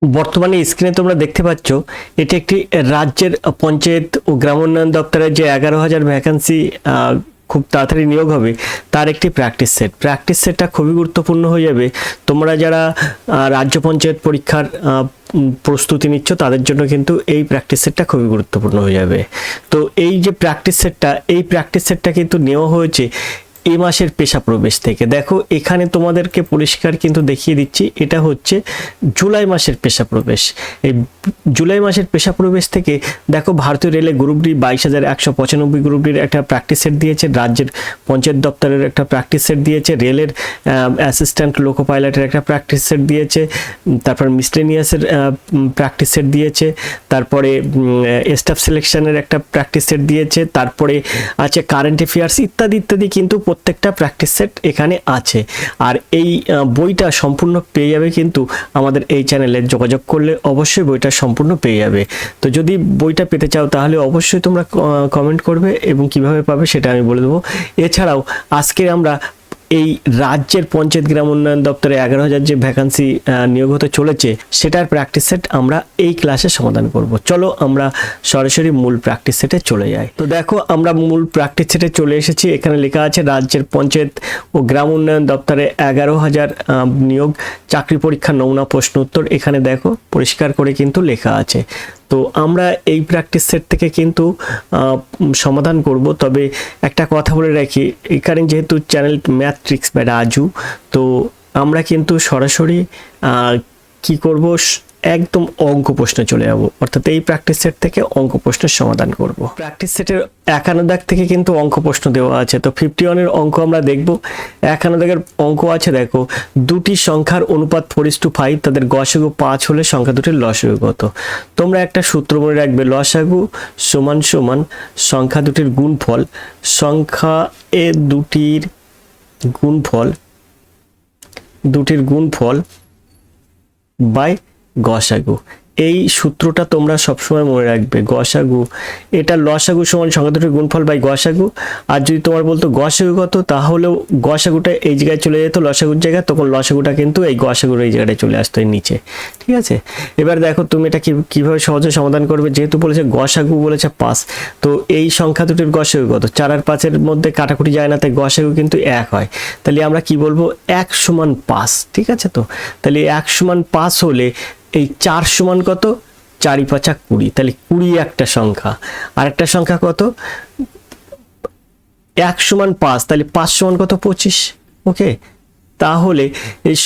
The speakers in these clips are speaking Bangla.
বর্তমানে স্ক্রিনে তোমরা দেখতে পাচ্ছ এটি একটি রাজ্যের পঞ্চায়েত ও গ্রাম উন্নয়ন দপ্তরের যে 11,000 ভ্যাকান্সি খুব তাড়াতাড়ি নিয়োগ হবে তার একটি প্র্যাকটিস সেটটা খুবই গুরুত্বপূর্ণ হয়ে যাবে। তোমরা যারা রাজ্য পঞ্চায়েত পরীক্ষার প্রস্তুতি নিচ্ছ তাদের জন্য কিন্তু এই প্র্যাকটিস সেটটা খুবই গুরুত্বপূর্ণ হয়ে যাবে। তো এই যে প্র্যাকটিস সেটটা কিন্তু নেওয়া হয়েছে এই মাসের পেশা প্রবেশ থেকে। দেখো এখানে তোমাদেরকে পরিষ্কার কিন্তু দেখিয়ে দিচ্ছি, এটা হচ্ছে জুলাই মাসের পেশা প্রবেশ। এই জুলাই মাসের পেশা প্রবেশ থেকে দেখো ভারতীয় রেলে গ্রুপ ডি 22,195 গ্রুপ ডির একটা প্র্যাকটিস সেট দিয়েছে, রাজ্যের পঞ্চায়েত দপ্তরের একটা প্র্যাকটিস সেট দিয়েছে, রেলের অ্যাসিস্ট্যান্ট লোকো পাইলটের একটা প্র্যাকটিস সেট দিয়েছে, তারপর মিসলেনিয়াসের প্র্যাকটিস সেট দিয়েছে, তারপরে স্টাফ সিলেকশনের একটা প্র্যাকটিস সেট দিয়েছে, তারপরে আছে কারেন্ট অ্যাফেয়ার্স ইত্যাদি ইত্যাদি, কিন্তু প্রত্যেকটা প্র্যাকটিস সেট এখানে আছে। আর এই বইটা সম্পূর্ণ পেয়ে যাবে কিন্তু আমাদের এই চ্যানেলে যোগাযোগ করলে অবশ্যই বইটা সম্পূর্ণ পেয়ে যাবে। তো যদি বইটা পেতে চাও তাহলে অবশ্যই তোমরা কমেন্ট করবে এবং কিভাবে পাবে সেটা আমি বলে দেবো। এছাড়াও আজকে আমরা এই রাজ্যের পঞ্চায়েত গ্রাম উন্নয়ন দপ্তরে 11,000 যে ভ্যাকান্সি নিয়োগ হতে চলেছে সেটার প্র্যাকটিস সেট আমরা এই ক্লাসে সমাধান করব। চলো আমরা সরাসরি মূল প্র্যাকটিস সেটে চলে যাই। তো দেখো আমরা মূল প্র্যাকটিস সেটে চলে এসেছি। এখানে লেখা আছে রাজ্যের পঞ্চায়েত ও গ্রাম উন্নয়ন দপ্তরে 11,000 নিয়োগ, চাকরি পরীক্ষা নমুনা প্রশ্ন উত্তর। এখানে দেখো পরিষ্কার করে কিন্তু লেখা আছে। তো আমরা এই প্র্যাকটিস সেট থেকে কিন্তু সমাধান করব। তবে একটা কথা বলে রাখি, এখানে যেহেতু channel math tricks by Raju, তো আমরা কিন্তু সরাসরি কি করব, একদম অঙ্ক প্রশ্নে চলে যাব, অর্থাৎ এই প্র্যাকটিস সেট থেকে অঙ্ক প্রশ্নের সমাধান করব। প্র্যাকটিস সেটের 51 দাগ থেকে কিন্তু অঙ্ক প্রশ্ন দেওয়া আছে। তো 51 এর অঙ্ক আমরা দেখব। 51 দাগের অঙ্ক আছে, দেখো দুটি সংখ্যার অনুপাত 4:5, তাদের গসাগু 5 হলে সংখ্যা দুটির লসাগু কত? তোমরা একটা সূত্র মনে রাখবে, লসাগু সমান সমান সংখ্যা দুটির গুণফল, সংখ্যা এ দুটির গুণফল বাই গসাগু। এই সূত্রটা তোমরা সবসময় মনে রাখবে। গসাগু, এটা লসাগু সমান সংখ্যা দুটির গুণফল বাই গসাগু। আর যদি তোমার বলতো গসাগু কত, তাহলেও গসাগুটা এই জায়গায় চলে যেত লসাগুর জায়গায়, তখন লসাগুটা কিন্তু এই গসাগুর এই জায়গাটায় চলে আসতো এর নিচে। ঠিক আছে, এবার দেখো তুমি এটা কিভাবে সহজে সমাধান করবে। যেহেতু বলেছে গসাগু বলেছে 5, তো এই সংখ্যা দুটির গসাগু কত? 4 আর 5-এর মধ্যে কাটাকুটি যায় না, তাই গসাগু কিন্তু 1 হয়। তাহলে আমরা কি বলবো, 1 সমান 5। ঠিক আছে, তো তাহলে 1 সমান 5 হলে এই 4 সমান কত? 4 × 5 = 20। তাহলে 20 একটা সংখ্যা, আর একটা সংখ্যা কত? 1 সমান 5, তাহলে 5 সমান কত? 25। ওকে, তাহলে এই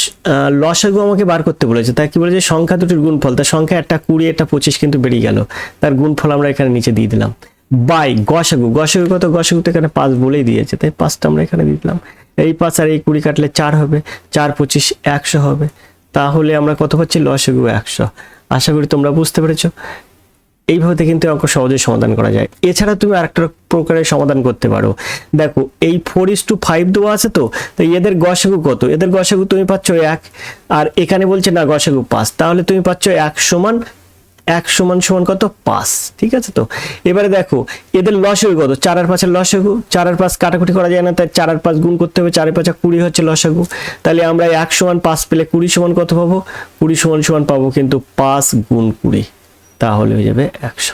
লসাগু আমাকে বার করতে বলেছে, তাই কি বলেছে, সংখ্যা দুটির গুণফল। তার সংখ্যা একটা 20 একটা 25 কিন্তু বেরিয়ে গেল, তার গুণফল আমরা এখানে নিচে দিয়ে দিলাম বাই গসাগু। গসাগু কত? গসাগু তো এখানে 5 বলেই দিয়েছে, তাই 5টা আমরা এখানে দিয়ে দিলাম। এই 5 আর এই 20 কাটলে 4 হবে, 4 × 25 = 100 হবে। তাহলে আমরা কত পাচ্ছি? লসাগু 100। আশা করি তোমরা বুঝতে পেরেছো। এইভাবে কিন্তু অঙ্ক সহজে সমাধান করা যায়। এছাড়া তুমি আরেকটা প্রকারের সমাধান করতে পারো। দেখো এই 4:5 দেওয়া আছে, তো এদের গসাগু কত? এদের গসাগু তুমি পাচ্ছ 1, আর এখানে বলছে না গসাগু 5, তাহলে তুমি পাচ্ছ 1 সমান কত? 5। ঠিক আছে, তো এবারে দেখো এদের লসাগু কত? 4 আর 5-এর লসাগু, 4 আর 5 কাটাকুটি করা যায় না, তাই 4 আর 5 গুণ করতে হবে, 4 × 5 = 20 হচ্ছে লসাগু। তাহলে আমরা 1 সমান 5 পেলে 20 সমান কত পাবো? 20 সমান পাবো কিন্তু 5 × 20, তাহলে হয়ে যাবে 100।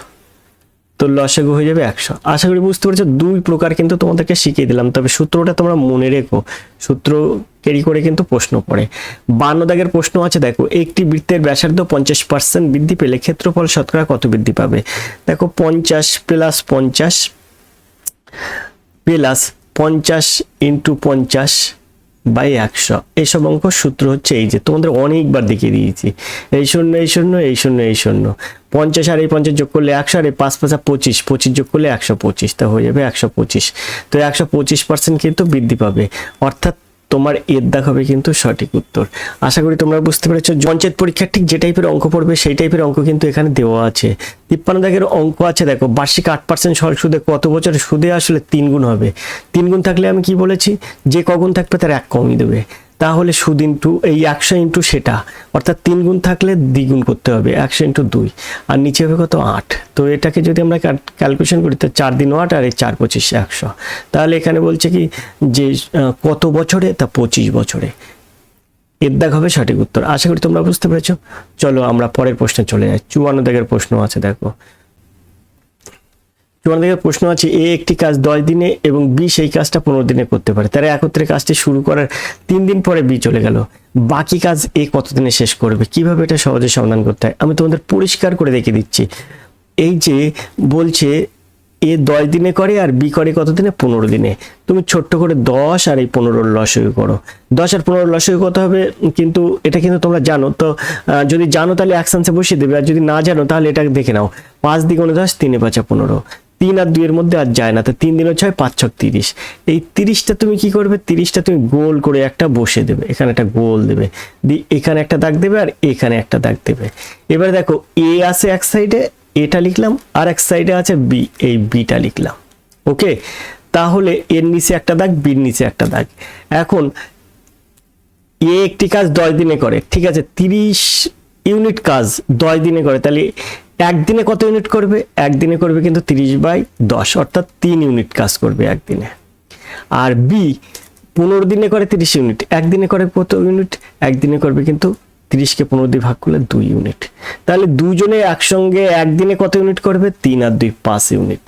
তো লসাগু হয়ে যাবে 100। আশা করি বুঝতে পেরেছো। 2 প্রকার কিন্তু তোমাদেরকে শিখিয়ে দিলাম, তবে সূত্রটা তোমরা মনে রেখো, সূত্র ক্যারি করে কিন্তু প্রশ্ন পড়ে। 52 দাগের প্রশ্ন আছে, দেখো একটি বৃত্তের ব্যাসার্ধ 50% বৃদ্ধি পেলে ক্ষেত্রফল শতকরা কত বৃদ্ধি পাবে? দেখো 50 + 50 + 50 × 50 বাই 100। এইসব অঙ্ক সূত্র হচ্ছে এই যে তোমাদের অনেকবার দেখিয়ে দিয়েছি, এই 0 এই 0 এই 0 এই 0, 50 আর এই 50 যোগ করলে 100, আর এই 5 × 5 = 25, 25 যোগ করলে 125, তা হয়ে যাবে 125। তো 125% কিন্তু বৃদ্ধি পাবে, অর্থাৎ তোমার এর দাগ হবে কিন্তু সঠিক উত্তর। আশা করি তোমরা বুঝতে পেরেছো। পঞ্চায়েত পরীক্ষার ঠিক যে টাইপের অঙ্ক পড়বে সেই টাইপের অঙ্ক কিন্তু এখানে দেওয়া আছে। 53 দাগের অঙ্ক আছে, দেখো বার্ষিক 8% সরল সুদে কত বছরে সুদে আসলে 3 গুণ হবে? 3 গুণ থাকলে আমি কি বলেছি, যে কগুণ থাকবে তার 1 কমই দেবে। তাহলে সুদ ইন্টু এই 100 ইন্টু সেটা, অর্থাৎ 3 গুণ থাকলে দ্বিগুণ করতে হবে, 100 ইন্টু 2, আর নিচে হবে কত? 8। তো এটাকে যদি আমরা ক্যালকুলেশন করি তো 4 × 8 আর এই 4 × 25 = 100। তাহলে এখানে বলছে কি যে কত বছরে? তা 25 বছরে। এর দাগ হবে সঠিক উত্তর। আশা করি তোমরা বুঝতে পেরেছো। চলো আমরা পরের প্রশ্নে চলে যাই। 54 দাগের প্রশ্ন আছে, দেখো 54 দাগের প্রশ্ন আছে, এ একটি কাজ 10 দিনে এবং বি সেই কাজটা 15 দিনে করতে পারে। তারা একত্রে কাজটি শুরু করার 3 দিন পরে বি চলে গেল, বাকি কাজ এ কত দিনে শেষ করবে? কিভাবে এটা সহজে সমাধান করতে হয় আমি তোমাদের পরিষ্কার করে দেখিয়ে দিচ্ছি। এই যে বলছে এ 10 দিনে করে আর বি করে কত দিনে? 15 দিনে। তুমি ছোট্ট করে 10 আর এই 15 লসাগু করো। 10 আর 15 লসাগু কত হবে? কিন্তু এটা কিন্তু তোমরা জানো তো, যদি জানো তাহলে অ্যাকশনসে বসিয়ে দেবে, আর যদি না জানো তাহলে এটা দেখে নাও। 5 দ্বিগুণে 10, 3 5 15, 3 আর 2 এর মধ্যে আর যায় না, তো 3 দিনে 6, 5 6 30। এই 30টা তুমি কি করবে? 30টা তুমি গোল করে একটা বসে দেবে, এখানে একটা গোল দেবে, এখানে একটা দাগ দেবে আর এখানে একটা দাগ দেবে। এবার দেখো এ আছে এক সাইডে, এটা লিখলাম, আর এক সাইডে আছে বি, এই বিটা লিখলাম। ওকে, তাহলে এর নিচে একটা দাগ, বির নিচে একটা দাগ। এখন এ একটি কাজ 10 দিনে করে, ঠিক আছে, 30 ইউনিট কাজ 10 দিনে করে, তাহলে একদিনে কত ইউনিট করবে? একদিনে করবে কিন্তু 30/10, অর্থাৎ 3 ইউনিট কাজ করবে একদিনে। আর বি 15 দিনে করে 30 ইউনিট, একদিনে করে কত ইউনিট? একদিনে করবে কিন্তু 30কে 15 দিয়ে ভাগ করলে 2 ইউনিট। তাহলে দুজনে একসঙ্গে একদিনে কত ইউনিট করবে? 3 আর 2 5 ইউনিট।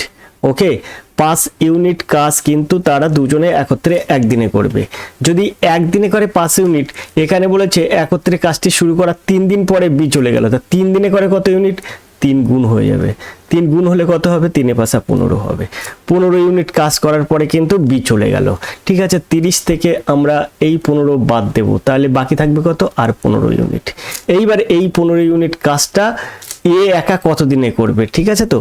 ওকে, 5 ইউনিট কাজ কিন্তু তারা দুজনে একত্রে একদিনে করবে। যদি একদিনে করে 5 ইউনিট, এখানে বলেছে একত্রে কাজটি শুরু করার 3 দিন পরে বি চলে গেল, তা 3 দিনে করে কত ইউনিট? 3 গুণ হয়ে যাবে। 3 গুণ হলে কত হবে? 3 এ 5 15 হবে। 15 ইউনিট কাজ করার পরে কিন্তু বি চলে গেল। ঠিক আছে, 30 থেকে আমরা এই 15 বাদ দেব, তাহলে বাকি থাকবে কত? আর 15 ইউনিট। এইবার এই 15 ইউনিট কাজটা এ একা কত দিনে করবে? ঠিক আছে, তো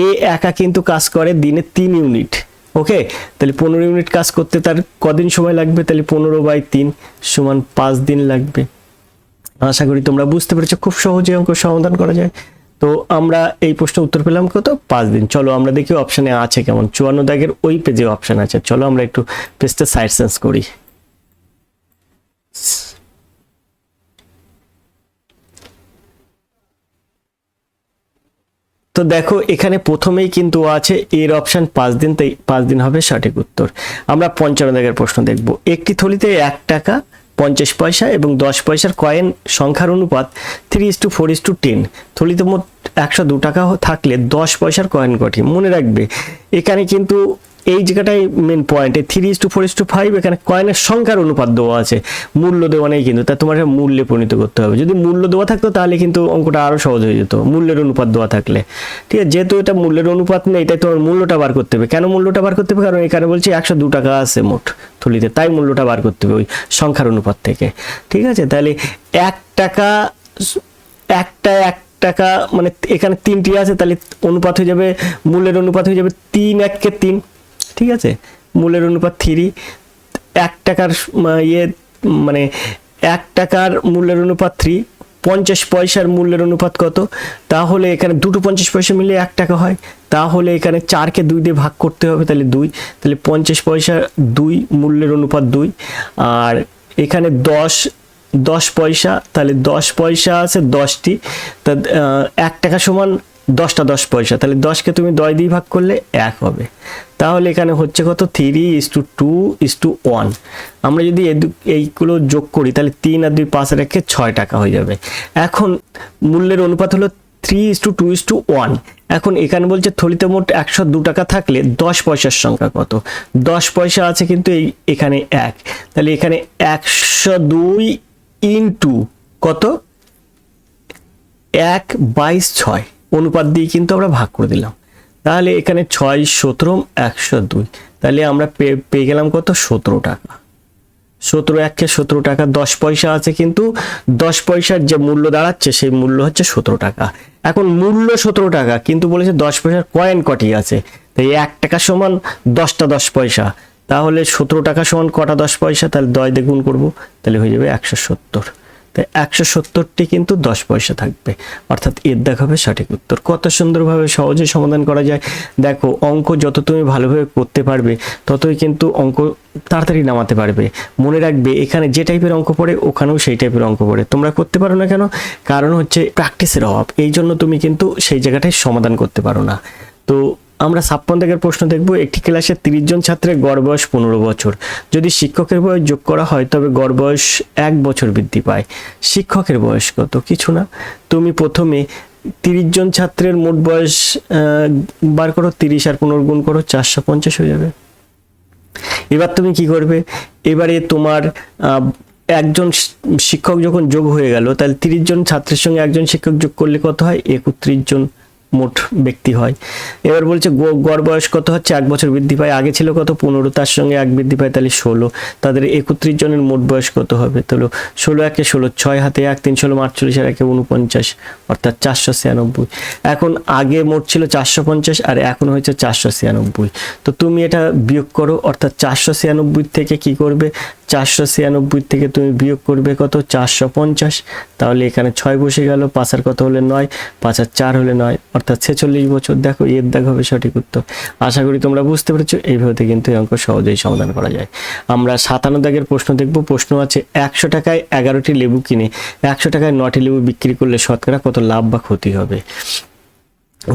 এ একা কিন্তু কাজ করে দিনে 3 ইউনিট। ওকে, তাহলে 15 ইউনিট কাজ করতে তার কদিন সময় লাগবে? তাহলে 15/3 সমান 5 দিন লাগবে। আশা করি তোমরা বুঝতে পেরেছো, খুব সহজে অঙ্ক সমাধান করা যায়। তো আমরা এই প্রশ্নের উত্তর পেলাম কত? 5 দিন। চলো আমরা দেখি অপশনে আছে কেমন। 54 দাগের ওই পেজে অপশন আছে, চলো আমরা একটু পেজটা সাইড চেঞ্জ করি। তো দেখো এখানে প্রথমেই কিন্তু আছে এর অপশন 5 দিন, তাই 5 দিন হবে সঠিক উত্তর। আমরা 55 দাগের প্রশ্ন দেখব। একটি থলিতে 1 টাকা 50 পয়সা এবং 10 পয়সার কয়েন সংখ্যার অনুপাত 3:4:10। থলিতে মোট 102 টাকা থাকলে 10 পয়সার কয়েন কটি? মনে রাখবে এখানে কিন্তু এই জায়গাটাই মেন পয়েন্ট, 3:4:5 এখানে কয়েনের সংখ্যার অনুপাত দেওয়া আছে, মূল্য দেওয়া নেই কিন্তু, তা তোমার মূল্যে পরিণত করতে হবে। যদি মূল্য দেওয়া থাকতো তাহলে কিন্তু অঙ্কটা আরো সহজ হয়ে যেত, মূল্যের অনুপাত দেওয়া থাকলে। ঠিক আছে, যেহেতু এটা মূল্যের অনুপাত নেই তাই তোমার মূল্যটা বার করতে হবে। কেন মূল্যটা বার করতে হবে? কারণ এখানে বলছে 102 টাকা আছে মোট থলিতে, তাই মূল্যটা বার করতে হবে ওই সংখ্যার অনুপাত থেকে। ঠিক আছে, তাহলে 1 টাকা, এক টাকা মানে এখানে 3টি আছে, তাহলে অনুপাত হয়ে যাবে, মূল্যের অনুপাত হয়ে যাবে 3 1 কে 3। ঠিক আছে, মূল্যের অনুপাত 3। 1 টাকার মানে 1 টাকার মূল্যের অনুপাত 3, 50 পয়সার মূল্যের অনুপাত কত? তাহলে এখানে দুটো 50 পয়সা মিলে 1 টাকা হয়, তাহলে এখানে 4কে 2 দিয়ে ভাগ করতে হবে, তাহলে 2, তাহলে 50 পয়সা 2, মূল্যের অনুপাত 2। আর এখানে 10 পয়সা, তাহলে 10 পয়সা আছে 10টি, তা 1 টাকা সমান 10টা 10 পয়সা, তাহলে 10কে তুমি 10 দিয়ে ভাগ করলে 1 হবে। তাহলে এখানে হচ্ছে কত? 3:2:1। আমরা যদি এইগুলো যোগ করি তাহলে 3 আর 2 5 রেখে 6 টাকা হয়ে যাবে। এখন মূল্যের অনুপাত হলো 3:2:1। এখন এখানে বলছে থলিতে মোট 102 টাকা থাকলে 10 পয়সার সংখ্যা কত? 10 পয়সা আছে কিন্তু এখানে 1, তাহলে এখানে 102 ইন্টু কত? 1/6 অনুপাত দিয়ে কিন্তু আমরা ভাগ করে দিলাম। তাহলে এখানে 6 17 102, তাহলে আমরা পেয়ে গেলাম কত? 17 টাকা। 17 1 17 টাকা। 10 পয়সা আছে কিন্তু 10 পয়সার যে মূল্য দাঁড়াচ্ছে সেই মূল্য হচ্ছে 17 টাকা। এখন মূল্য 17 টাকা কিন্তু বলেছে 10 পয়সার কয়েন কটি আছে, তাই 1 টাকা সমান 10টা 10 পয়সা, তাহলে 17 টাকা সমান কটা 10 পয়সা? তাহলে 10 দিয়ে গুণ করবো, তাহলে হয়ে যাবে 170। তাই 170টি কিন্তু 10 পয়সা থাকবে, অর্থাৎ এর দাগ হবে সঠিক উত্তর। কত সুন্দরভাবে সহজে সমাধান করা যায়। দেখো অঙ্ক যত তুমি ভালোভাবে করতে পারবে ততই কিন্তু অঙ্ক তাড়াতাড়ি নামাতে পারবে। মনে রাখবে এখানে যে টাইপের অঙ্ক পড়ে ওখানেও সেই টাইপের অঙ্ক পড়ে, তোমরা করতে পারো না কেন? কারণ হচ্ছে প্র্যাকটিসের অভাব, এই জন্য তুমি কিন্তু সেই জায়গাটায় সমাধান করতে পারো না। তো আমরা 56 দাগের প্রশ্ন দেখব। একটি ক্লাসে 30 জন ছাত্রের গড় বয়স 15 বছর। যদি শিক্ষকের বয়স যোগ করা হয় তবে গড় বয়স 1 বছর বৃদ্ধি পায়। শিক্ষকের বয়স কত? কিছু না, তুমি প্রথমে 30 জন ছাত্রের মোট বয়স বার করো, 30 আর 15 গুণ করো, 450 হয়ে যাবে। এবার তুমি কি করবে, এবারে তোমার একজন শিক্ষক যখন যোগ হয়ে গেল, তাহলে 30 জন ছাত্রের সঙ্গে একজন শিক্ষক যোগ করলে কত হয়? 31 জন মোট ব্যক্তি হয়। এবার বলছে গড় বয়স কত হচ্ছে? 1 বছর বৃদ্ধি পায়। আগে ছিল কত? 15, তার সঙ্গে 1 বৃদ্ধি পায়, তাহলে 16। তাদের 31 জনের মোট বয়স কত হবে? তাহলে 16 একে 16, 6 হাতে 1, 3 16 48 আর 1 49, অর্থাৎ 496। এখন আগে মোট ছিল 450 আর এখন হয়েছে 496। তো তুমি এটা বিয়োগ করো, অর্থাৎ 496 থেকে কি করবে? 496 থেকে তুমি বিয়োগ করবে কত? 450। তাহলে এখানে 6 বসে গেল, 5 আর কত হলে 9, 5 আর 4 হলে 9, অর্থাৎ 46 বছর। দেখো এর দাগ হবে সঠিক উত্তর। আশা করি তোমরা বুঝতে পেরেছো। এইভাবে কিন্তু এই অঙ্ক সহজেই সমাধান করা যায়। আমরা 57 দাগের প্রশ্ন দেখব। প্রশ্ন আছে 100 টাকায় 11টি লেবু কিনে 100 টাকায় 9টি লেবু বিক্রি করলে শতকরা কত লাভ বা ক্ষতি হবে?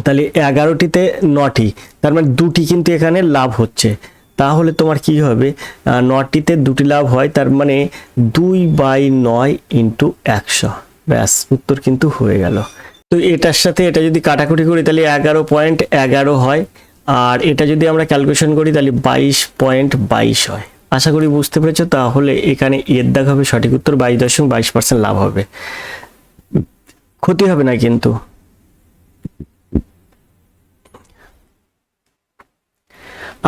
তাহলে 11টিতে 9টি, তার মানে 2টি কিন্তু এখানে লাভ হচ্ছে। তাহলে তোমার কি হবে? 9টিতে 2টি লাভ হয়, তার মানে 2/9 × 100। ব্যাস, উত্তর কিন্তু হয়ে গেল। তো এটার সাথে এটা যদি কাটাকুটি করি তাহলে 11.11 হয়, আর এটা যদি আমরা ক্যালকুলেশন করি তাহলে 22.22 হয়। আশা করি বুঝতে পেরেছো। তাহলে এখানে এর দাগ হবে সঠিক উত্তর, 22.22% লাভ হবে, ক্ষতি হবে না কিন্তু।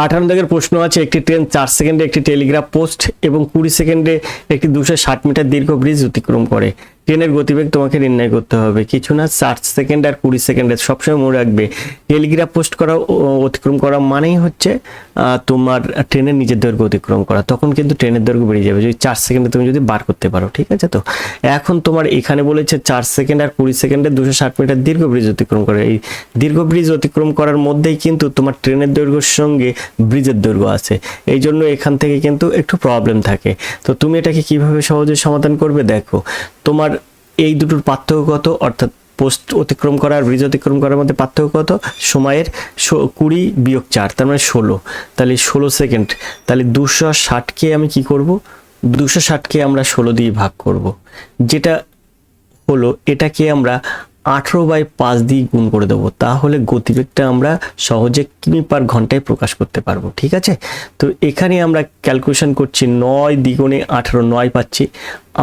58 দাগের প্রশ্ন আছে একটি ট্রেন 4 সেকেন্ডে একটি টেলিগ্রাফ পোস্ট এবং 20 সেকেন্ডে একটি 260 মিটার দীর্ঘ ব্রিজ অতিক্রম করে। ট্রেনের গতিবেগ তোমাকে নির্ণয় করতে হবে। কিছু না, 60 সেকেন্ড আর 20 সেকেন্ডে সবসময় মনে রাখবে টেলিগ্রাফ পোস্ট করা অতিক্রম করা মানেই হচ্ছে তোমার ট্রেনের নিজের দৈর্ঘ্য অতিক্রম করা। তখন কিন্তু ট্রেনের দৈর্ঘ্য বেড়ে যাবে যদি 4 সেকেন্ডে তুমি যদি বার করতে পারো। ঠিক আছে? তো এখন তোমার এখানে বলেছে 4 সেকেন্ড আর 20 সেকেন্ডে 260 মিটার দীর্ঘ ব্রিজ অতিক্রম করে। এই দীর্ঘ ব্রিজ অতিক্রম করার মধ্যেই কিন্তু তোমার ট্রেনের দৈর্ঘ্যের সঙ্গে ব্রিজের দৈর্ঘ্য আছে, এই জন্য এখান থেকে কিন্তু একটু প্রবলেম থাকে। তো তুমি এটাকে কিভাবে সহজে সমাধান করবে? দেখো তোমার এই দুটোর পার্থক্য কত, অর্থাৎ পোস্ট অতিক্রম করা আর ব্রিজ অতিক্রম করার মধ্যে পার্থক্য কত? সময়ের 20 বিয়োগ 4, তার মানে 16। তাহলে 16 সেকেন্ড। তাহলে 260কে আমি কি করব? 260কে আমরা 16 দিয়ে ভাগ করব, যেটা হলো এটাকে আমরা 18/5 দিয়ে গুণ করে দেবো। তাহলে গতিবেগটা আমরা সহজে কিমি পার ঘন্টায় প্রকাশ করতে পারবো। ঠিক আছে? তো এখানে আমরা ক্যালকুলেশন করছি 9 দ্বিগুণে 18, 9 পাচ্ছি,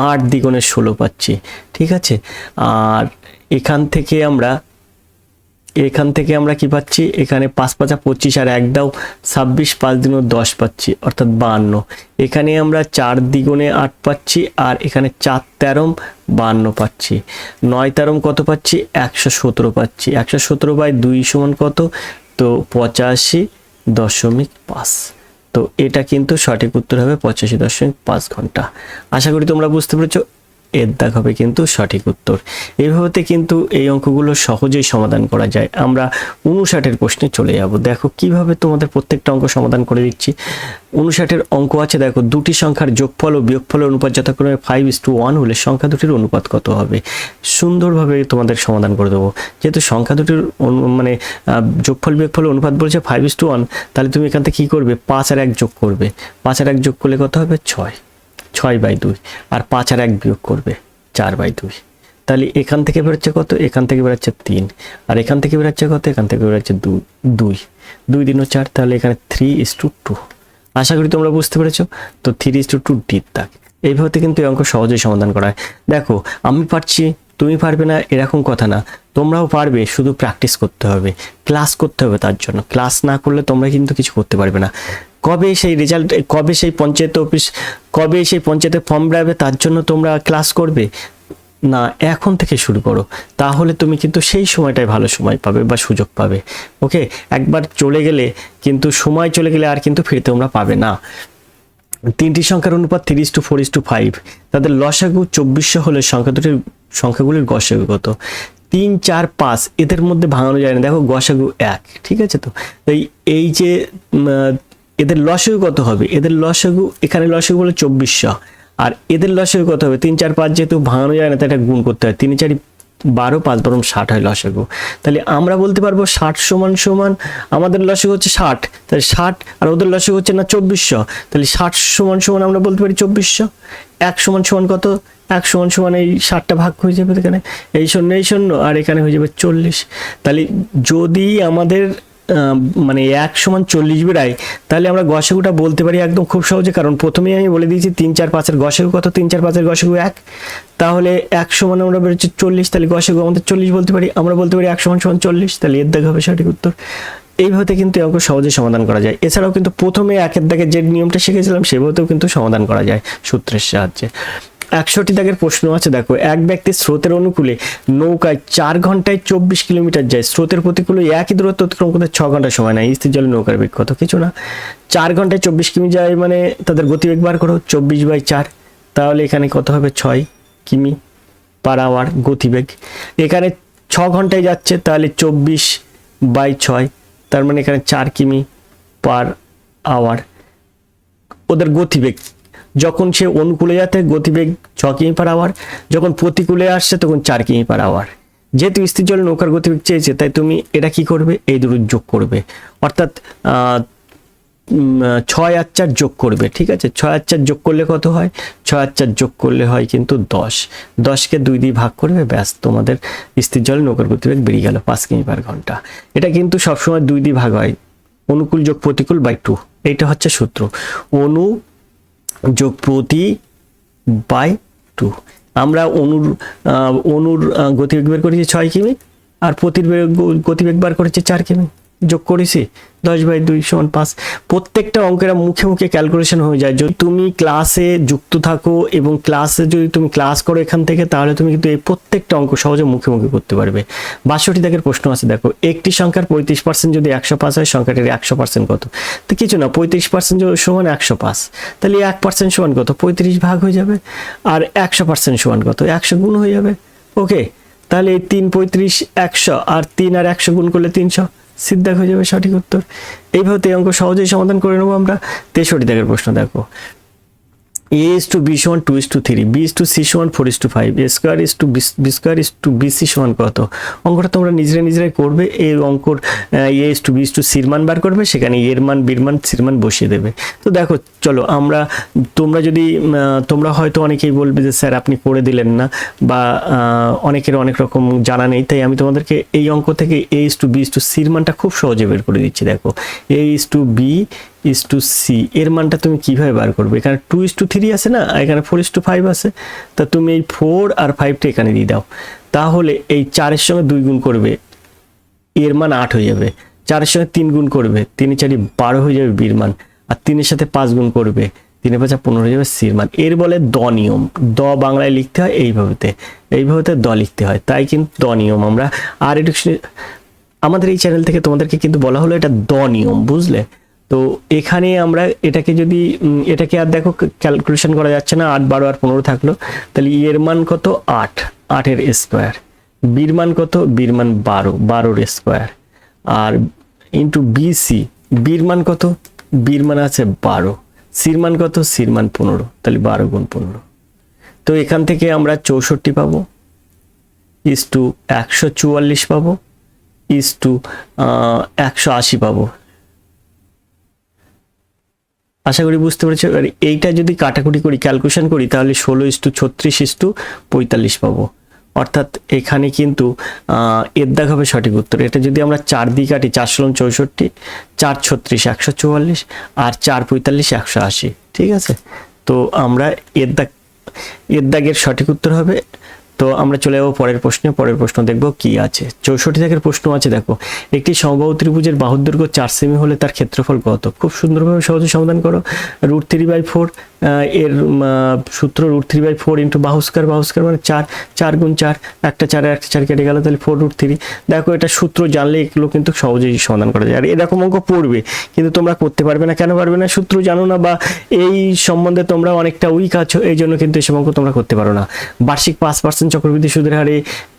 8 দ্বিগুণে 16 পাচ্ছি। ঠিক আছে? আর এখান থেকে আমরা কি পাচ্ছি? এখানে 5 × 5 = 25 আর 1 দাও 26, 5 × 10 পাচ্ছি, অর্থাৎ 52। এখানে আমরা 4 দ্বিগুণে 8 পাচ্ছি, আর এখানে 4 তেরম 52 পাচ্ছি। 9 তেরম কত পাচ্ছি? 117 পাচ্ছি। 117/2 সমান কত? তো 85.5। তো এটা কিন্তু সঠিক উত্তর হবে 85.5 ঘন্টা। আশা করি তোমরা বুঝতে পেরেছো। এর দাগ হবে কিন্তু সঠিক উত্তর। এইভাবে কিন্তু এই অঙ্কগুলো সহজেই সমাধান করা যায়। আমরা 59-এর প্রশ্নে চলে যাব। দেখো কিভাবে তোমাদের প্রত্যেকটা অঙ্ক সমাধান করে দিচ্ছি। 59-এর অঙ্ক আছে, দেখো দুটি সংখ্যার যোগফল ও বিয়োগফলের অনুপাত যথাক্রমে 5:1 হলে সংখ্যা দুটির অনুপাত কত হবে? সুন্দরভাবে তোমাদের সমাধান করে দেবো। যেহেতু সংখ্যা দুটির মানে যোগফল বিয়োগফলের অনুপাত বলছে 5:1, তাহলে তুমি এখান থেকে কী করবে? 5 আর 1 যোগ করবে। 5 আর 1 যোগ করলে কত হবে? 6/2। আর 5 আর 1 বিয়োগ করবে, 4/2। তাহলে এখান থেকে বেরোচ্ছে কত? এখান থেকে বেরোচ্ছে 3, আর এখান থেকে বেরোচ্ছে কত? এখান থেকে বেরোচ্ছে 2। 2 × 4, তাহলে এখানে 3:2। আশা করি তোমরা বুঝতে পেরেছো। তো 3:2 ডির দাগ। এইভাবে কিন্তু এই অঙ্ক সহজেই সমাধান করা হয়। দেখো আমি পারছি, তুমি পারবে না এরকম কথা না, তোমরাও পারবে, শুধু প্র্যাকটিস করতে হবে, ক্লাস করতে হবে। তার জন্য ক্লাস না করলে তোমরা কিন্তু কিছু করতে পারবে না। কবে সেই রেজাল্ট, কবে সেই পঞ্চায়েত অফিস, কবে সেই পঞ্চায়েতে ফর্ম বেরোবে, তার জন্য তোমরা ক্লাস করবে না, এখন থেকে শুরু করো। তাহলে তুমি কিন্তু সেই সময়টাই ভালো সময় পাবে বা সুযোগ পাবে। ওকে, একবার চলে গেলে কিন্তু, সময় চলে গেলে আর কিন্তু ফিরতে তোমরা পাবে না। 3টি সংখ্যার অনুপাত 3:4:5, তাদের লসাগু 2400 হলে সংখ্যাগুলির গসাগু কত? 3, 4, 5 এদের মধ্যে ভাঙানো যায় না। দেখো গসাগু 1। ঠিক আছে? তো এই যে এদের লসাগু কত হবে? এদের লসাগু, এখানে লসাগু বলে 2400, আর এদের লসাগু কত হবে? 3, 4, 5 যেহেতু ভাঙানো যায় না, তাই এটা গুণ করতে হয়। 3, 4 12 5 বরং 60 হয় লসাগু। তাহলে আমরা বলতে পারবো 60 সমান সমান আমাদের লসাগু হচ্ছে 60, তাহলে 60 আর ওদের লসাগু হচ্ছে না 2400, তাহলে 60 সমান সমান আমরা বলতে পারি 2400। 1 সমান সমান কত? 1 সমান সমান এই 60টা ভাগ হয়ে যাবে এখানে, এই 0 এই 0 আর এখানে হয়ে যাবে 40। তাহলে যদি আমাদের মানে 1 সমান 40 বেরায়, তাহলে আমরা গসাগুটা বলতে পারি একদম খুব সহজে, কারণ প্রথমেই আমি বলে দিয়েছি 3 4 5 এর গসাগু কত, 3 4 5 এর গসাগু 1, তাহলে 1 সমান আমরা বেরোচ্ছে 40, তাহলে গসাগু আমাদের 40 বলতে পারি, আমরা বলতে পারি 1 সমান সমান 40, তাহলে এর দাগ হবে সঠিক উত্তর। এইভাবে কিন্তু অঙ্ক সহজে সমাধান করা যায়। এছাড়াও কিন্তু প্রথমে 1 এর দাগের যে নিয়মটা শিখেছিলাম সেভাবেও কিন্তু সমাধান করা যায় সূত্রের সাহায্যে। 61 দাগের প্রশ্ন আছে, দেখো এক ব্যক্তি স্রোতের অনুকূলে নৌকায় 4 ঘন্টায় 24 কিলোমিটার যায়, স্রোতের প্রতিকূলে একই দূরত্ব অতিক্রম করতে 6 ঘন্টা সময় নেয়, স্থির জলে নৌকার বেগ কত? কিছু না। 4 ঘন্টায় 24 কিমি যায় মানে তাদের গতিবেগ বার করো, 24/4, তাহলে এখানে কত হবে? 6 কিমি পার আওয়ার গতিবেগ। এখানে 6 ঘন্টায় যাচ্ছে, তাহলে 24/6, তার মানে এখানে 4 কিমি পার আওয়ার ওদের গতিবেগ। যখন সে অনুকূলে যাতে গতিবেগ 6 কিমি পার আওয়ার, যখন প্রতিকূলে আসছে তখন 4 কিমি পার আওয়ার। যেহেতু স্থির জলে নৌকার গতিবেগ চেয়েছে, তাই তুমি এটা কি করবে? এই দুটো যোগ করবে, অর্থাৎ 6 আর 4 যোগ করবে, ঠিক আছে? 6 আর 4 যোগ করলে কত হয়? 6 আর 4 যোগ করলে হয় কিন্তু 10, 10কে 2 দিয়ে ভাগ করবে, ব্যাস তোমাদের স্থির জলে নৌকার গতিবেগ বেরিয়ে গেল 5 কিমি পার ঘন্টা। এটা কিন্তু সবসময় 2 দিয়ে ভাগ হয়, অনুকূল যোগ প্রতিকূল বাই 2, এইটা হচ্ছে সূত্র। অনু যোগ প্রতি বাই 2। আমরা অনুর গতিবেগ বের করেছি 6 কিমি, আর প্রতির গতিবেগ বার করেছি 4 কিমি, যোগ করেছি 10/2 = 5। প্রত্যেকটা অঙ্কের মুখে মুখে ক্যালকুলেশন হয়ে যায়। যদি তুমি ক্লাসে যুক্ত থাকো এবং ক্লাসে যদি তুমি ক্লাস করো এখান থেকে, তাহলে তুমি কিন্তু এই প্রত্যেকটা অঙ্ক সহজে মুখে মুখে করতে পারবে। 62 দাগের প্রশ্ন আছে, দেখো একটি সংখ্যার 35% যদি 105 হয়, সংখ্যাটির 100% কত? তো কিছু না, 35% সমান 105, তাহলে 1% সমান কত? 35 ভাগ হয়ে যাবে, আর 100% সমান কত? 100 গুণ হয়ে যাবে। ওকে, তাহলে 3 35 100, আর 3 আর 100 গুণ করলে 300, সিদ্ধা হয়ে যাবে সঠিক উত্তর। এইভাবে অঙ্ক সহজেই সমাধান করে নেবো আমরা। 63 দাগের প্রশ্ন দেখো, a/b = 2/3, b/c = 4/5, a²b² সমান কত? অঙ্কটা তোমরা নিজেরাই করবে। এই অঙ্কর a/b/cর মান বার করবে, সেখানে এর মান বির মান সির মান বসিয়ে দেবে। তো দেখো চলো আমরা, তোমরা হয়তো অনেকেই বলবে যে স্যার আপনি করে দিলেন না, বা অনেকের অনেক রকম জানা নেই, তাই আমি তোমাদেরকে এই অঙ্ক থেকে a/b/cর মানটা খুব সহজে বের করে দিচ্ছি। দেখো a/b/c এর মানটা তুমি কিভাবে বার করবে? এখানে 2/3 আছে না, এখানে 4/5 আছে, তা তুমি এই 4 আর 5টা এখানে দিয়ে দাও, তাহলে এই 4 এর সঙ্গে 2 গুণ করবে, এর মান 8 হয়ে যাবে। 4 এর সঙ্গে 3 গুণ করবে, 3 × 4 12 হয়ে যাবে বির মান, আর 3 এর সাথে 5 গুণ করবে, 3 × 5 15 হয়ে যাবে সির মান। এর বলে দ নিয়ম। দ বাংলায় লিখতে হয় এইভাবে দ লিখতে হয়, তাই কিন্তু দ নিয়ম। আমরা আর একটু আমাদের এই চ্যানেল থেকে তোমাদেরকে কিন্তু বলা হলো এটা দ নিয়ম, বুঝলে? তো এখানে আমরা এটাকে আর দেখো ক্যালকুলেশন করা যাচ্ছে না, 8 12 আর 15 থাকলো, তাহলে এর মান কত? 8, 8 এর স্কোয়ার। বির মান কত? বির মান 12, 12 এর স্কোয়ার। আর ইন্টু বিসি, বির মান কত? বির মান আছে 12, সির মান কত? সির মান 15, তাহলে 12 × 15। তো এখান থেকে আমরা 64 পাবো, = 144 পাবো, = 180 পাবো। আশা করি বুঝতে পেরেছো। আর এইটা যদি কাটাকুটি করি, ক্যালকুলেশন করি, তাহলে 16:36:45 পাবো। অর্থাৎ এখানে কিন্তু এর দাগ হবে সঠিক উত্তর। এটা যদি আমরা 4 দিয়ে কাটি, 4 × 64, 4 × 36 144, আর 4 × 45 180, ঠিক আছে? তো আমরা এর দাগের সঠিক উত্তর হবে। তো আমরা চলে যাবো পরের প্রশ্ন দেখবো কি আছে। 64 দাগের প্রশ্ন আছে, দেখো একটি সমবাহু ত্রিভুজের বাহুর দৈর্ঘ্য 4 সেমি হলে তার ক্ষেত্রফল কত? খুব সুন্দরভাবে সহজে সমাধান করো। √3/4 এর সূত্র √3/4 × বাহু স্কয়ার মানে 4, 4 × 4, একটা 4 একটা 4 কেটে গেল, তাহলে 4√3। দেখো এটা সূত্র জানলে এগুলো কিন্তু সহজেই সমাধান করা যায়। আর এরকম অঙ্ক পড়বে, কিন্তু তোমরা করতে পারবে না। কেন পারবে না? সূত্র জানো না, বা এই সম্বন্ধে তোমরা অনেকটা উইক আছো, এই জন্য কিন্তু এসব অঙ্ক তোমরা করতে পারো না। বার্ষিক 5% চক্রবৃদ্ধি সুদের হারে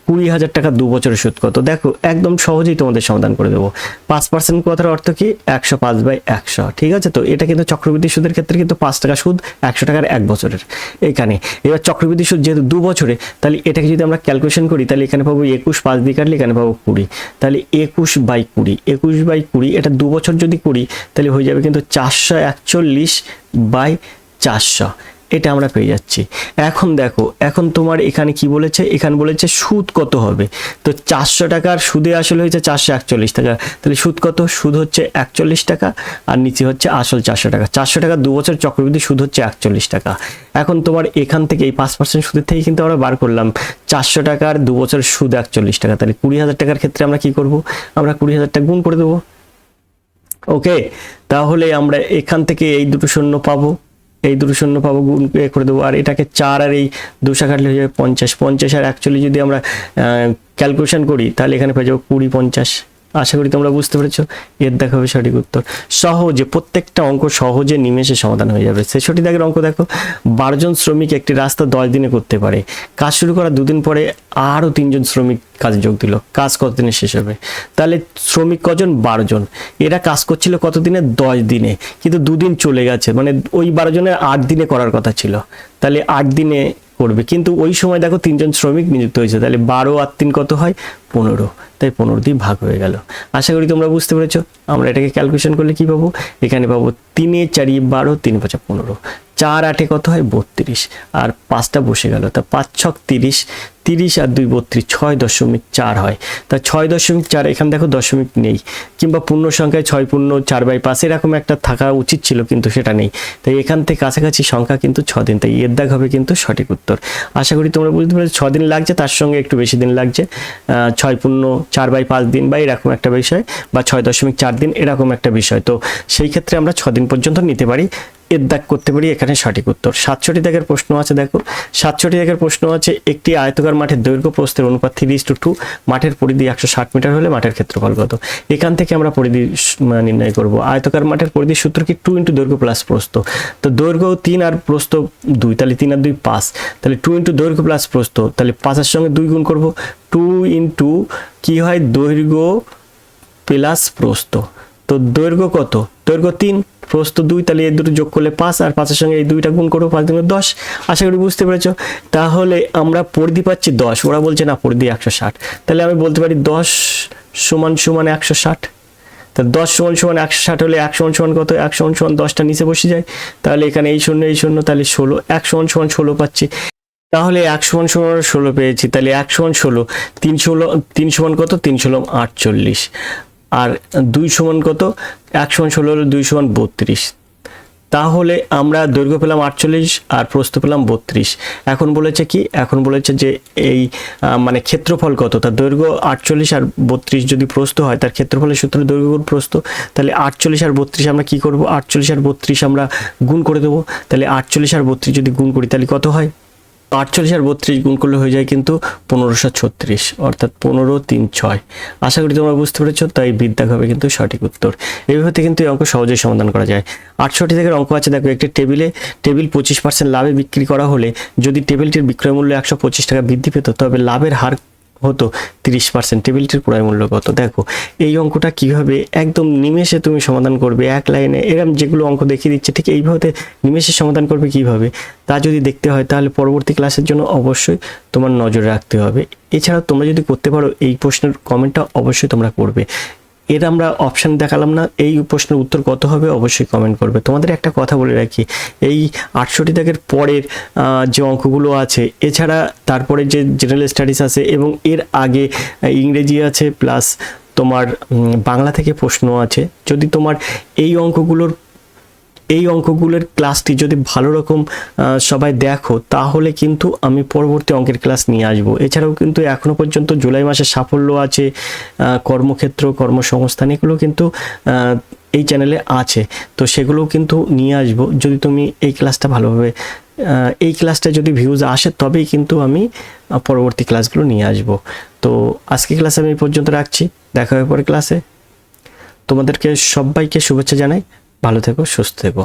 20,000 টাকা 2 বছরের সুদ কত? দেখো একদম সহজেই তোমাদের সমাধান করে দেবো। 5% কথার অর্থ কি? 105/100। ঠিক আছে, তো এটা কিন্তু চক্রবৃদ্ধি সুদের ক্ষেত্রে কিন্তু 5 টাকা সুদ 100 টাকার 1 বছরের এখানে। এবার চক্রবৃদ্ধি সুদ যেহেতু 2 বছরে, তাহলে এটাকে যদি আমরা ক্যালকুলেশন করি তাহলে এখানে পাবো 21, 5 দিয়ে কাটলে এখানে পাবো 20, তাহলে 21/20 এটা 2 বছর যদি করি তাহলে হয়ে যাবে কিন্তু 441/400, এটা আমরা পেয়ে যাচ্ছি। এখন দেখো, এখন তোমার এখানে কি বলেছে? এখানে বলেছে সুদ কত হবে। তো 400 টাকার সুদে আসলে হয়েছে 441 টাকা, তাহলে সুদ কত? সুদ হচ্ছে 41 টাকা, আর নিচে হচ্ছে আসল 400 টাকা। 400 টাকা 2 বছর চক্রবৃদ্ধি সুদ হচ্ছে 41 টাকা। এখন তোমার এখান থেকে এই 5% সুদের থেকে কিন্তু আমরা বার করলাম 400 টাকার 2 বছরের সুদ 41 টাকা, তাহলে 20,000 টাকার ক্ষেত্রে আমরা কি করব? আমরা 20,000 টাকা গুণ করে দেবো। ওকে, তাহলে আমরা এখান থেকে এই দুটো শূন্য পাবো, এই দুটো শূন্য পাবো, গুণ করে দেবো, আর এটাকে 4 আর এই 2 কাটলে হয়ে যাবে 50, 50 আর 41 যদি আমরা ক্যালকুলেশন করি তাহলে এখানে পেয়ে যাবো 20, 50। আশা করি তোমরা বুঝতে পেরেছো। এর দেখা হবে সঠিক উত্তর। সহজে প্রত্যেকটা অঙ্ক সহজে নিমেষে সমাধান হয়ে যাবে। 66 দাগের অঙ্ক দেখো, 12 জন শ্রমিক একটি রাস্তা 10 দিনে করতে পারে। কাজ শুরু করার 2 দিন পরে আরও 3 জন শ্রমিক কাজে যোগ দিল, কাজ কত দিনে শেষ হবে? তাহলে শ্রমিক কজন? 12 জন। এরা কাজ করছিল কত দিনে? 10 দিনে, কিন্তু 2 দিন চলে গেছে, মানে ওই 12 জনের 8 দিনে করার কথা ছিল, তাহলে 8 দিনে করবে, কিন্তু ওই সময় দেখো 3 জন শ্রমিক নিযুক্ত হয়েছে, তাহলে 12 আর 3 কত হয়? 15, তাই 15 দিয়ে ভাগ হয়ে গেল। আশা করি তোমরা বুঝতে পেরেছো। আমরা এটাকে ক্যালকুলেশন করলে কি পাবো? এখানে পাবো 3 এ 4 12, 3 5 15, 4 8 কত হয়? 32, আর 5টা বসে গেল, তা 5 6 30, 30 আর 2 32, 6.4 হয়। তা 6.4, এখানে দেখো দশমিক নেই, কিংবা পূর্ণ সংখ্যায় 6 পূর্ণ 4/5 এরকম একটা থাকা উচিত ছিল, কিন্তু সেটা নেই, তাই এখান থেকে কাছাকাছি সংখ্যা কিন্তু 6 দিন, তাই এর দাগ হবে কিন্তু সঠিক উত্তর। আশা করি তোমরা বুঝতে পেরেছো। 6 দিন লাগছে, তার সঙ্গে একটু বেশি দিন লাগছে, 6 পূর্ণ 4/5 দিন বা এরকম একটা বিষয়, বা 6.4 দিন এরকম একটা বিষয়। তো সেই ক্ষেত্রে আমরা 6 দিন পর্যন্ত নিতে পারি, এর দাগ করতে পারি এখানে সঠিক উত্তর। 67 দাগের প্রশ্ন আছে দেখো, 67 দাগের প্রশ্ন আছে, একটি আয়তাকার মাঠের দৈর্ঘ্য প্রস্থের অনুপাত 3:2, মাঠের পরিধি 160 মিটার হলে মাঠের ক্ষেত্রফল কত? এখান থেকে আমরা পরিধি নির্ণয় করব। আয়তাকার মাঠের পরিধির সূত্র কি? 2 × দৈর্ঘ্য প্লাস প্রস্থ। তো দৈর্ঘ্য 3 আর প্রস্থ 2, তাহলে 3 আর 2 5, তাহলে 2 × দৈর্ঘ্য প্লাস প্রস্থ, তাহলে 5 এর সঙ্গে 2 গুণ করব, 2 × কি হয়? দৈর্ঘ্য প্লাস প্রস্থ। তো দৈর্ঘ্য কত? দৈর্ঘ্য 3, প্রস্থ 2, তাহলে এই দুটো যোগ করলে 5, আর 5 এর সঙ্গে এই 2টা গুণ করবো, 5 × 10। আশা করি বুঝতে পেরেছো। তাহলে আমরা পরিধি পাচ্ছি 10, ওরা বলছে না পরিধি 160, তাহলে আমি বলতে পারি 10 = 160। তা 10 = 160 হলে 1 = কত? 1 = 10টা নিচে বসে যায়, তাহলে এখানে এই শূন্য, তাহলে 16, 1 = 16 পাচ্ছি। তাহলে 1 = 16 পেয়েছি, তাহলে 1 = 16, 3 = কত? 3 × 48, আর 2 = কত? 1 = 16 হলে 2 = 32। তাহলে আমরা দৈর্ঘ্য পেলাম 48 আর প্রস্থ পেলাম 32। এখন বলেছে কি? এখন বলেছে যে এই মানে ক্ষেত্রফল কত? তার দৈর্ঘ্য 48 আর 32 যদি প্রস্থ হয়, তার ক্ষেত্রফলের সূত্র দৈর্ঘ্য গুণ প্রস্থ। তাহলে 48 আর 32 আমরা কি করব? 48 আর 32 আমরা গুণ করে দেবো। তাহলে 48 আর 32 যদি গুণ করি তাহলে কত হয়? 48 আর 32 গুণ করলে হয়ে যায় কিন্তু 1536, অর্থাৎ 15 3 6। আশা করি তোমরা বুঝতে পেরেছো, তাই বিদ্যাগ হবে কিন্তু সঠিক উত্তর। এইভাবে কিন্তু এই অঙ্ক সহজেই সমাধান করা যায়। 68 থেকে অঙ্ক আছে দেখো, একটি টেবিল 25% লাভে বিক্রি করা হলে যদি টেবিলটির বিক্রয় মূল্য 125 টাকা বৃদ্ধি পেত, তবে লাভের হার হতো 30%, টেবিলটির ক্রয় মূল্য কত? দেখো এই অঙ্কটা কিভাবে একদম নিমেষে তুমি সমাধান করবে, এক লাইনে এরকম যেগুলো অঙ্ক দেখিয়ে দিচ্ছে ঠিক এইভাবে নিমেষে সমাধান করবে কিভাবে, তা যদি দেখতে হয় তাহলে পরবর্তী ক্লাসের জন্য অবশ্যই তোমার নজরে রাখতে হবে। এছাড়াও তোমরা যদি করতে পারো এই প্রশ্নের কমেন্টটা অবশ্যই তোমরা করবে। এর আমরা অপশান দেখালাম না, এই প্রশ্নের উত্তর কত হবে অবশ্যই কমেন্ট করবে। তোমাদের একটা কথা বলে রাখি, এই 68 দাগের পরের যে অঙ্কগুলো আছে, এছাড়া তারপরে যে জেনারেল স্টাডিজ আছে এবং এর আগে ইংরেজি আছে, প্লাস তোমার বাংলা থেকে প্রশ্ন আছে। যদি তোমার এই অঙ্কগুলোর ক্লাসটি যদি ভালো রকম সবাই দেখো, তাহলে কিন্তু আমি পরবর্তী অঙ্কের ক্লাস নিয়ে আসবো। এছাড়াও কিন্তু এখনো পর্যন্ত জুলাই মাসের সাফল্য আছে, কর্মক্ষেত্র, কর্মসংস্থান, এগুলো কিন্তু এই চ্যানেলে আছে, তো সেগুলোও কিন্তু নিয়ে আসবো। যদি তুমি এই ক্লাসটা ভালোভাবে এই ক্লাসটা যদি ভিউজ আসে, তবেই কিন্তু আমি পরবর্তী ক্লাসগুলো নিয়ে আসবো। তো আজকে ক্লাসে আমি এই পর্যন্ত রাখছি, দেখা হবে পরে ক্লাসে। তোমাদেরকে সবাইকে শুভেচ্ছা জানাই, ভালো থেকো, সুস্থ থেকো।